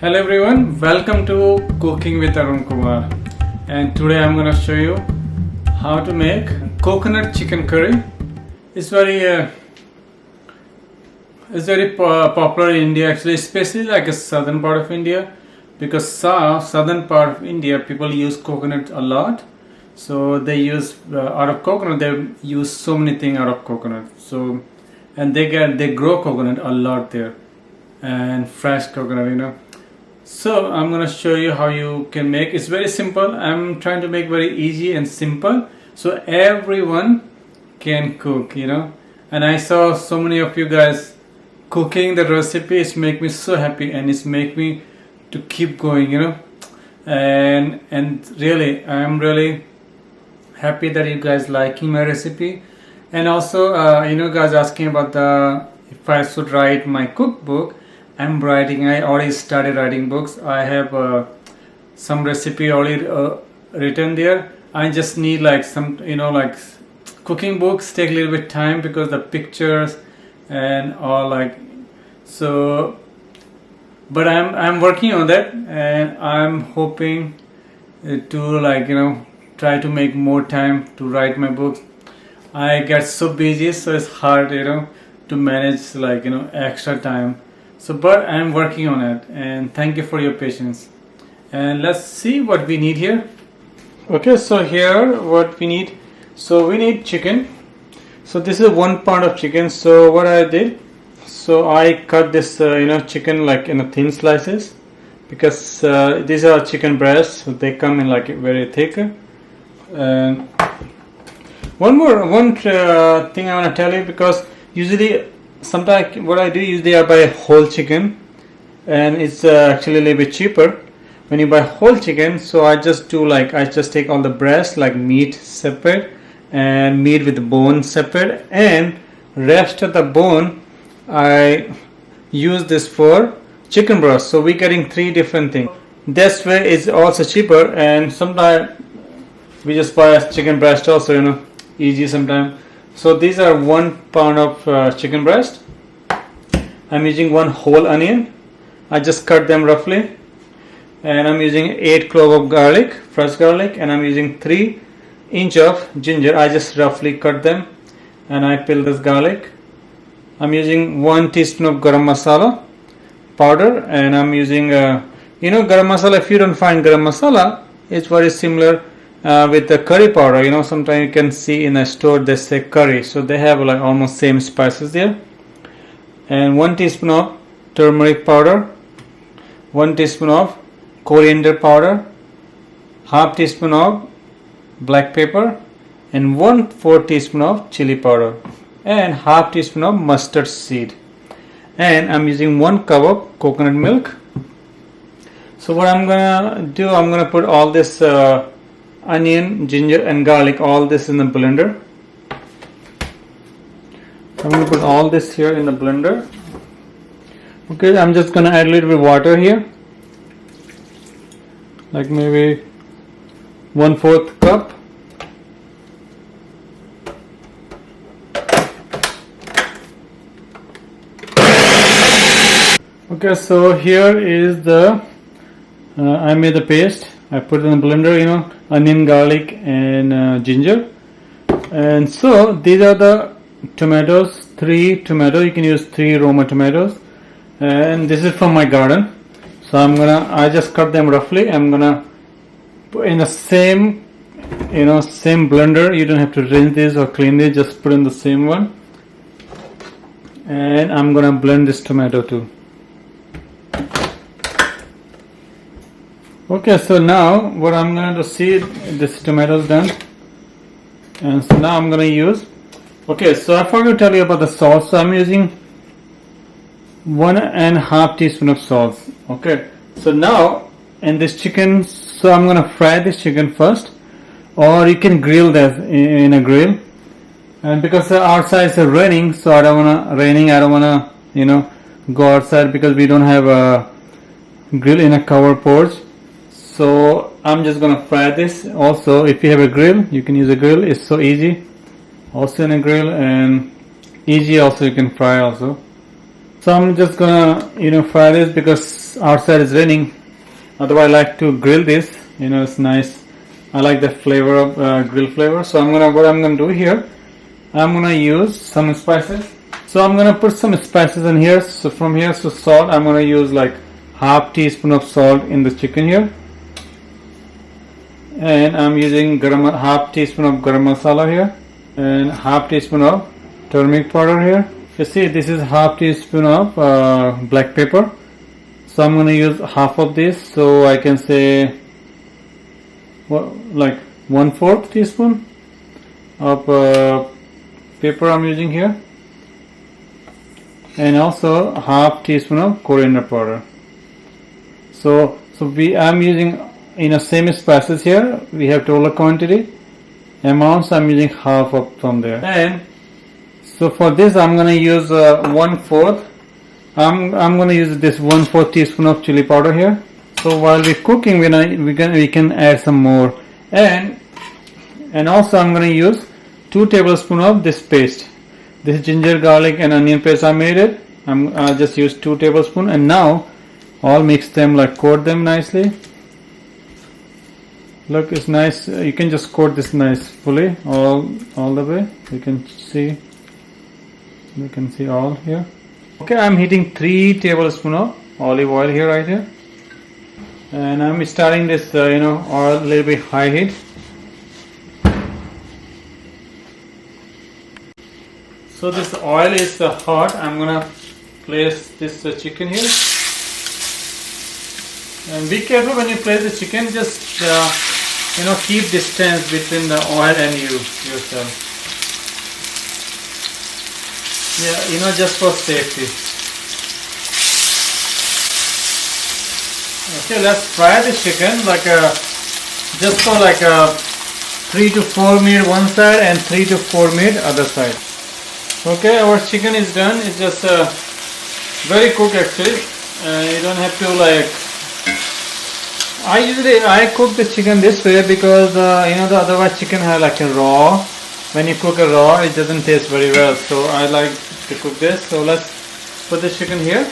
Hello everyone, welcome to Cooking with Arun Kumar, and today I'm gonna show you how to make coconut chicken curry. It's very popular in India actually, especially like a southern part of India, because southern part of India people use coconut a lot. So they use out of coconut, they use so many things out of coconut. So and they grow coconut a lot there, and fresh coconut. So I'm gonna show you how you can make. It's very simple. I'm trying to make very easy and simple so everyone can cook. And I saw so many of you guys cooking the recipe. It's make me so happy, and it's make me to keep going. And really I'm really happy that you guys liking my recipe. And also guys asking about if I should write my cookbook. I'm writing. I already started writing books. I have some recipe already written there. I just need like some like cooking books take a little bit time because the pictures and all so. But I'm working on that, and I'm hoping to try to make more time to write my books. I get so busy, so it's hard to manage extra time. So, but I'm working on it, and thank you for your patience. And let's see what we need here. Okay, so here what we need. So we need chicken. So this is 1 pound of chicken. So what I did, so I cut this chicken like in a thin slices, because these are chicken breasts. So they come in very thick. And one thing I want to tell you, because usually sometimes what I do, usually I buy a whole chicken, and it's actually a little bit cheaper when you buy whole chicken. So I just do I just take all the breast, meat separate and meat with the bone separate, and rest of the bone I use this for chicken breast. So we're getting 3 different things. This way is also cheaper, and sometimes we just buy a chicken breast also, easy sometimes. So these are 1 pound of chicken breast. I'm using 1 whole onion. I just cut them roughly. And I'm using 8 cloves of garlic, fresh garlic, and I'm using 3 inch of ginger. I just roughly cut them, and I peel this garlic. I'm using 1 teaspoon of garam masala powder, and I'm using garam masala. If you don't find garam masala, it's very similar with the curry powder. Sometimes you can see in a store they say curry, so they have almost same spices there. And 1 teaspoon of turmeric powder, 1 teaspoon of coriander powder, half teaspoon of black pepper, and 1/4 teaspoon of chili powder, and half teaspoon of mustard seed. And I'm using 1 cup of coconut milk. So what I'm gonna do, I'm gonna put all this onion, ginger, and garlic, all this in the blender. I'm going to put all this here in the blender. Okay, I'm just going to add a little bit of water here, maybe 1/4 cup. Okay, so here is the I made the paste. I put it in the blender, onion, garlic, and ginger. And so these are the tomatoes, 3 tomatoes. You can use 3 Roma tomatoes, and this is from my garden. So I just cut them roughly. I'm gonna put in the same blender. You don't have to rinse this or clean this, just put in the same one. And I'm gonna blend this tomato too. Okay, so now what I'm going to see, this tomato is done, and so now I'm going to use. Okay, so I forgot to tell you about the salt. So I'm using 1.5 teaspoon of salt. Okay, so now in this chicken, so I'm going to fry this chicken first, or you can grill that in a grill. And because outside is raining, so I don't want to go outside, because we don't have a grill in a covered porch. So I'm just gonna fry this. Also, if you have a grill, you can use a grill. It's so easy. Also in a grill, and easy also you can fry also. So I'm just gonna fry this because outside is raining. Otherwise I like to grill this. It's nice. I like the flavor of grill flavor. So what I'm gonna do here, I'm gonna use some spices. So I'm gonna put some spices in here. So from here, so salt, I'm gonna use like half teaspoon of salt in the chicken here, and I'm using half teaspoon of garam masala here, and half teaspoon of turmeric powder here. You see, this is half teaspoon of black pepper. So I'm gonna use half of this. So I can say like 1/4 teaspoon of pepper I'm using here, and also half teaspoon of coriander powder. So I'm using same spices here. We have total quantity amounts. I'm using half of from there. And so for this I'm gonna use 1/4. I'm gonna use this 1/4 teaspoon of chili powder here. So while we're cooking, we can add some more, and also I'm gonna use 2 tablespoons of this paste. This is ginger, garlic, and onion paste. I made it. I just used 2 tablespoons, and now all mix them, like coat them nicely. Look, it's nice. You can just coat this nice fully all the way. You can see all here. Okay, I'm heating 3 tablespoons of olive oil here, right here, and I'm starting this oil a little bit high heat. So this oil is hot. I'm gonna place this chicken here, and be careful when you place the chicken. Just keep distance between the oil and yourself. Yeah, just for safety. Okay, let's fry the chicken just for 3 to 4 minutes one side and 3 to 4 minutes other side. Okay, our chicken is done. It's just very quick actually. You don't have to I cook the chicken this way because the otherwise chicken has like a raw. When you cook a raw, it doesn't taste very well. So I like to cook this. So let's put the chicken here.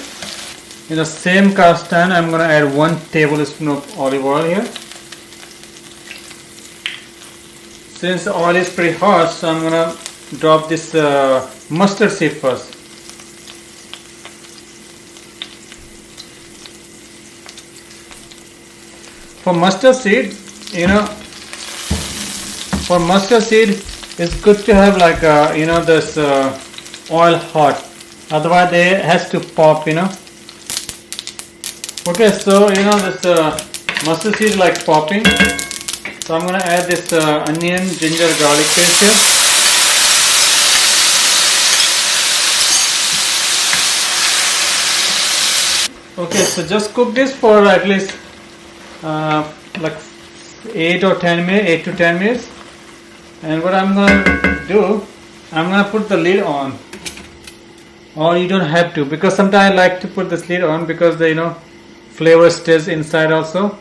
In the same cast iron, I'm gonna add 1 tablespoon of olive oil here. Since the oil is pretty hot, so I'm gonna drop this mustard seed first. For mustard seed, it's good to have this oil hot. Otherwise, it has to pop. Okay, so this mustard seed like popping. So I'm gonna add this onion, ginger, garlic paste here. Okay, so just cook this for at least 8 to 10 minutes. And what I'm gonna do, I'm gonna put the lid on. Or you don't have to, because sometimes I like to put this lid on because the flavor stays inside also.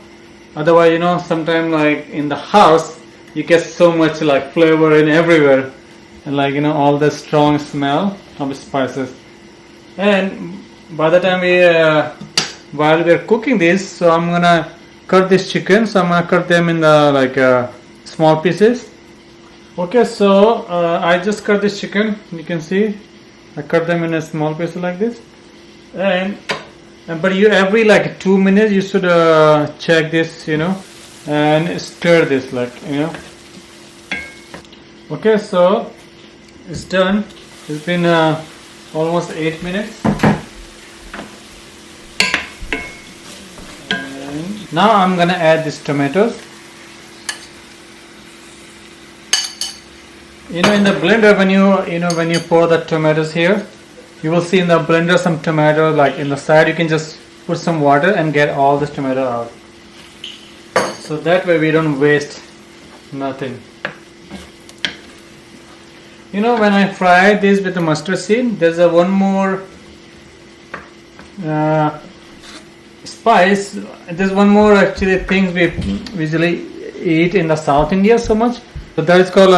Otherwise, sometimes in the house you get so much flavor in everywhere, and all the strong smell of spices. And by the time while we're cooking this, so I'm gonna cut this chicken. So I'm gonna cut them in the small pieces. Okay, so I just cut this chicken. You can see I cut them in a small piece like this. But you every 2 minutes you should check this, and stir this Okay, so it's done. It's been almost 8 minutes. And now I'm gonna add these tomatoes. In the blender, when you pour the tomatoes here, you will see in the blender some tomato in the side. You can just put some water and get all this tomato out. So that way we don't waste nothing. When I fry this with the mustard seed, there's one more spice. There's one more actually things we usually eat in the South India so much. So that is called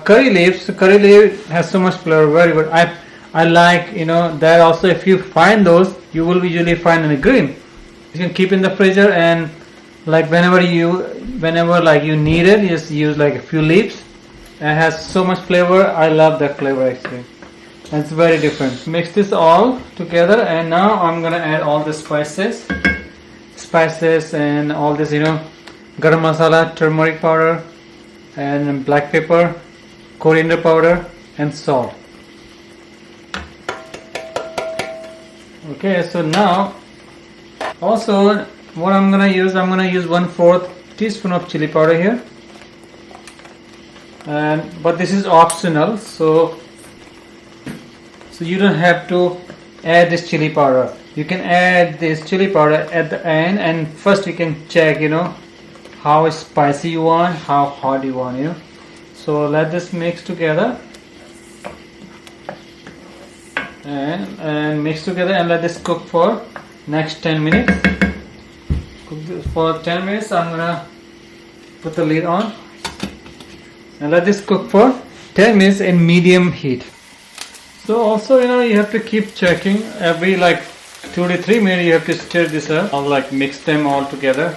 curry leaves. So curry leaf has so much flavor, very good. I like, that also. If you find those, you will usually find in the green. You can keep in the freezer, and like whenever like you need it, you just use like a few leaves. It has so much flavor. I love that flavor actually. And it's very different. Mix this all together, and now I'm gonna add all the spices and all this, garam masala, turmeric powder, and black pepper, coriander powder, and salt. Okay, so now also what I'm gonna use 1/4 teaspoon of chili powder here, but this is optional, so you don't have to add this chili powder. You can add this chili powder at the end, and first you can check how spicy you want, how hot you want. So let this mix together and mix together, and let this cook for next 10 minutes. Cook this for 10 minutes. I'm gonna put the lid on and let this cook for 10 minutes in medium heat. So also, you have to keep checking every like 2 to 3 minutes. You have to stir this up. I'll like mix them all together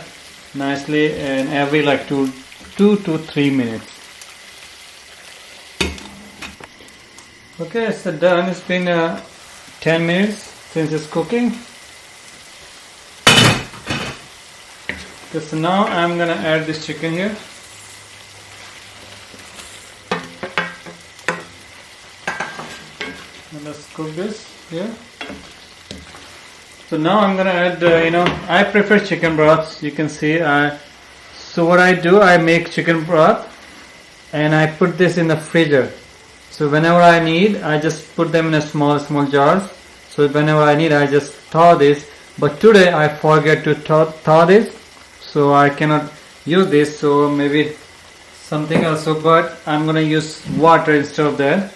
nicely, and every like 2 to 3 minutes. Okay, so done. It's been 10 minutes since it's cooking. Okay, so now I'm gonna add this chicken here. And let's cook this here. So now I'm gonna add, I prefer chicken broth. You can see, so what I do, I make chicken broth and I put this in the freezer. So whenever I need, I just put them in a small jars. So whenever I need, I just thaw this. But today I forget to thaw this, so I cannot use this. So maybe something else. So, but I'm gonna use water instead of that.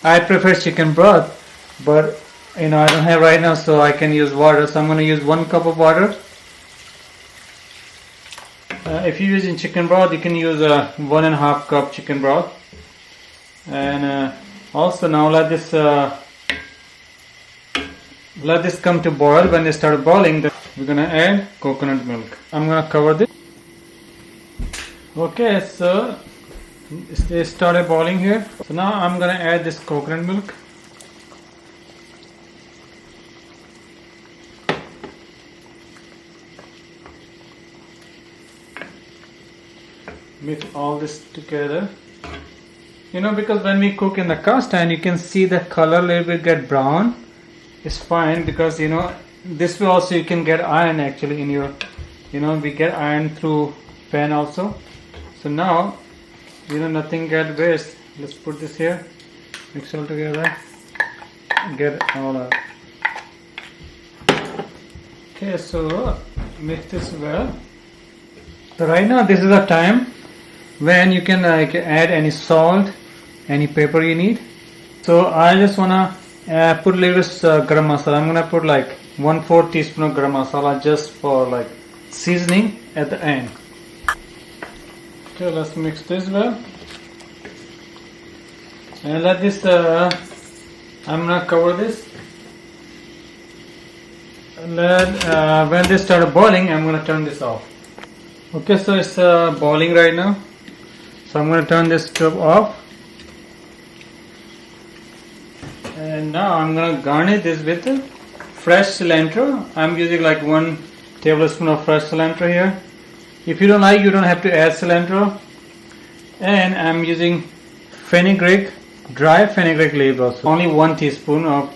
I prefer chicken broth, but I don't have right now, so I can use water. So I'm gonna use 1 cup of water. If you're using chicken broth, you can use 1.5 cup chicken broth. And also now let this come to boil. When they start boiling, we're gonna add coconut milk. I'm gonna cover this. Okay, so they started boiling here. So now I'm gonna add this coconut milk. Mix all this together. Because when we cook in the cast iron, you can see the color a little bit get brown. It's fine, because this way also you can get iron actually in your, we get iron through pan also. So now, nothing get waste. Let's put this here, mix all together, get it all out. Okay, so mix this well. So right now this is the time when you can add any salt, any pepper you need. So I just wanna put a little garam masala. I'm gonna put like 1/4 teaspoon of garam masala just for like seasoning at the end. Okay, let's mix this well. And let this, I'm gonna cover this. And then when this started boiling, I'm gonna turn this off. Okay, so it's boiling right now. So I'm gonna turn this stove off. And now I'm gonna garnish this with fresh cilantro. I'm using like 1 tablespoon of fresh cilantro here. If you don't like, you don't have to add cilantro. And I'm using fenugreek, dry fenugreek leaves also. Only 1 teaspoon of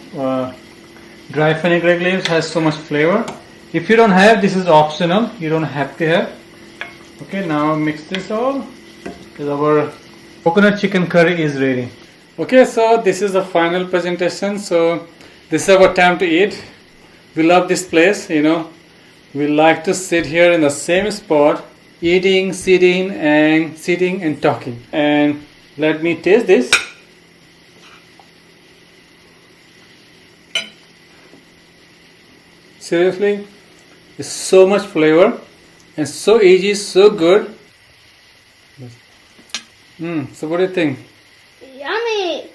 dry fenugreek leaves has so much flavor. If you don't have, this is optional. You don't have to have. Okay, now mix this all. Because our coconut chicken curry is ready. Okay, so this is the final presentation. So this is our time to eat. We love this place, We like to sit here in the same spot, eating, sitting and talking. And let me taste this. Seriously, it's so much flavor and so easy, so good. So what do you think? Yummy.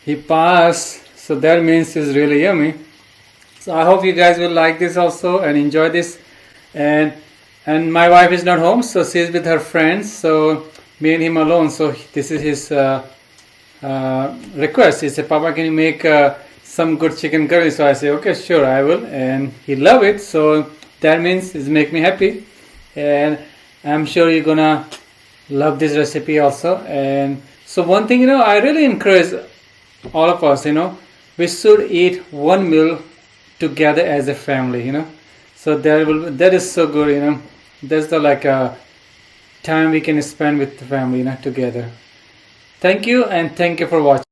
He passed, so that means it's really yummy. So I hope you guys will like this also and enjoy this. And my wife is not home, so she's with her friends. So me and him alone. So this is his request. He said, "Papa, can you make some good chicken curry?" So I say, "Okay, sure, I will." And he love it. So that means it's make me happy. And I'm sure you're gonna love this recipe also. And so one thing, I really encourage all of us, we should eat one meal together as a family, so that is so good, that's the time we can spend with the family, together. Thank you, and thank you for watching.